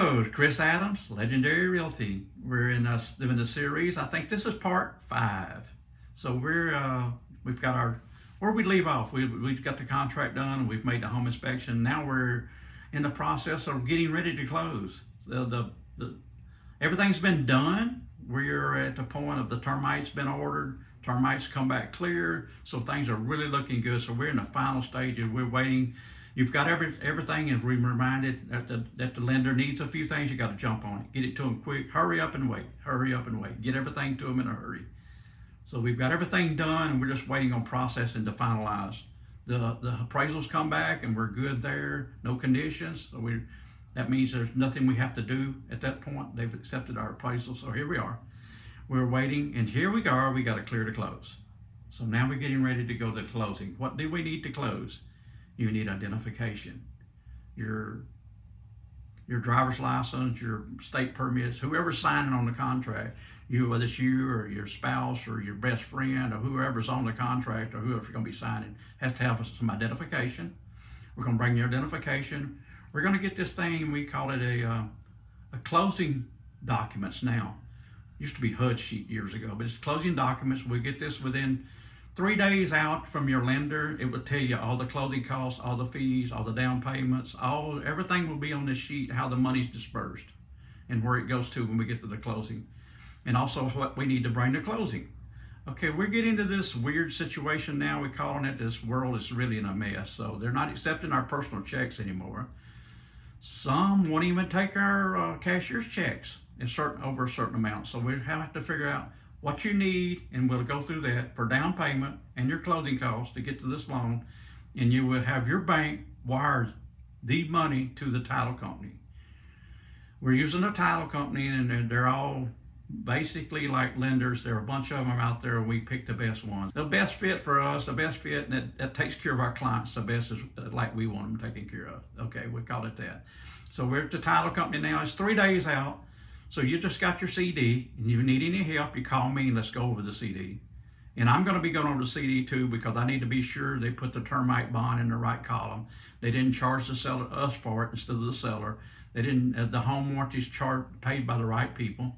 Hello, Chris Adams, Legendary Realty. We're doing the series. I think this is part 5. So we've got our where we leave off. We've got the contract done. We've made the home inspection. Now we're in the process of getting ready to close. Everything's been done. We're at the point of the termites been ordered. Termites come back clear, so things are really looking good. So we're in the final stages. We're waiting. You've got everything, and we're reminded that the lender needs a few things. You got to jump on it, get it to them quick. Hurry up and wait. Hurry up and wait. Get everything to them in a hurry. So we've got everything done, and we're just waiting on processing to finalize. The appraisals come back, and we're good there. No conditions. So that means there's nothing we have to do at that point. They've accepted our appraisal. So here we are. We're waiting, and here we are. We got to clear to close. So now we're getting ready to go to closing. What do we need to close? You need identification, your driver's license, your state permits, whoever's signing on the contract, whether it's you or your spouse or your best friend or whoever's on the contract or whoever's going to be signing has to have some identification. We're going to bring your identification. We're going to get this thing, we call it a closing documents now. It used to be HUD sheet years ago, but it's closing documents. We get this within 3 days out from your lender. It will tell you all the closing costs, all the fees, all the down payments, everything will be on this sheet, how the money's dispersed and where it goes to when we get to the closing. And also what we need to bring to closing. Okay, we're getting to this weird situation now. We're calling it, this world is really in a mess. So they're not accepting our personal checks anymore. Some won't even take our cashier's checks over a certain amount. So we have to figure out what you need, and we'll go through that for down payment and your closing costs to get to this loan, and you will have your bank wire the money to the title company. We're using a title company, and they're all basically like lenders. There are a bunch of them out there, and we pick the best ones. The best fit for us, the best fit, and that takes care of our clients the best is like we want them taken care of. Okay, we call it that. So we're at the title company now. It's 3 days out. So you just got your CD, and you need any help, you call me and let's go over the CD. And I'm going to be going over the CD too, because I need to be sure they put the termite bond in the right column. They didn't charge the seller us for it instead of the seller. They didn't. The home warranty's paid by the right people.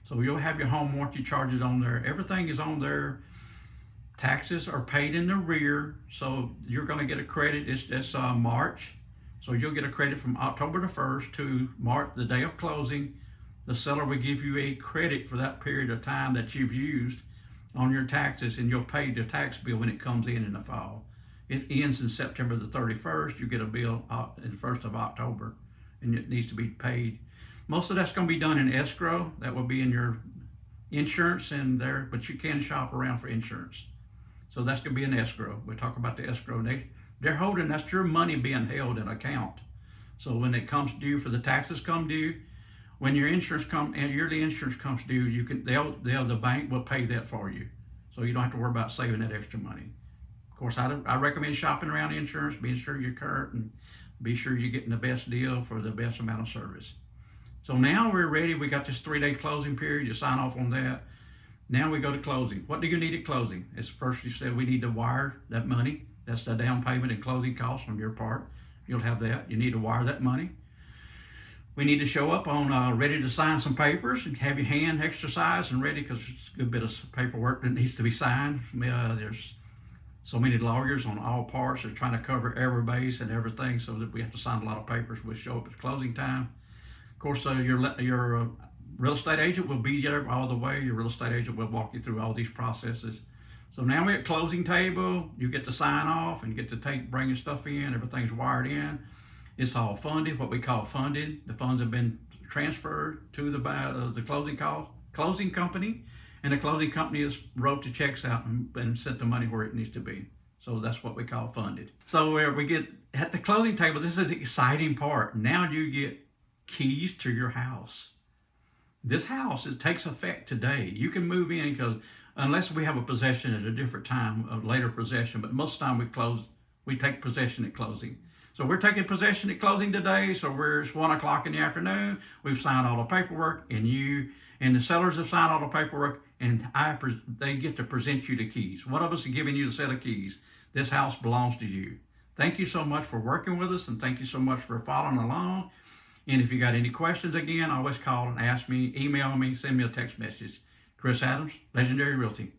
So you'll have your home warranty charges on there. Everything is on there. Taxes are paid in the rear, so you're going to get a credit. It's March, so you'll get a credit from October the 1st to March, the day of closing. The seller will give you a credit for that period of time that you've used on your taxes, and you'll pay the tax bill when it comes in the fall. It ends in September the 31st. You get a bill in the 1st of October, and it needs to be paid. Most of that's going to be done in escrow. That will be in your insurance in there, but you can shop around for insurance. So that's going to be an escrow. We'll talk about the escrow. They're holding, that's your money being held in account. So when it comes due, for the taxes come due, when your insurance yearly insurance comes due, the bank will pay that for you. So you don't have to worry about saving that extra money. Of course, I recommend shopping around insurance, being sure you're current, and be sure you're getting the best deal for the best amount of service. So now we're ready. We got this 3-day closing period. You sign off on that. Now we go to closing. What do you need at closing? It's first you said we need to wire that money. That's the down payment and closing costs on your part. You'll have that. You need to wire that money. We need to show up on ready to sign some papers and have your hand exercised and ready, because it's a good bit of paperwork that needs to be signed. There's so many lawyers on all parts. They're trying to cover every base and everything, so that we have to sign a lot of papers. We'll show up at closing time. Of course, your real estate agent will be there all the way. Your real estate agent will walk you through all these processes. So now we're at closing table. You get to sign off and you get to bring your stuff in. Everything's wired in. It's all funded, what we call funded. The funds have been transferred to the closing company, and the closing company has wrote the checks out and sent the money where it needs to be. So that's what we call funded. So where we get at the closing table, this is the exciting part. Now you get keys to your house. This house, it takes effect today. You can move in, because unless we have a possession at a different time, a later possession, but most of the time we take possession at closing. So we're taking possession at closing today. So it's 1 o'clock in the afternoon. We've signed all the paperwork, and you and the sellers have signed all the paperwork, and they get to present you the keys. One of us is giving you the set of keys. This house belongs to you. Thank you so much for working with us, and thank you so much for following along. And if you got any questions, again, always call and ask me, email me, send me a text message. Chris Adams, Legendary Realty.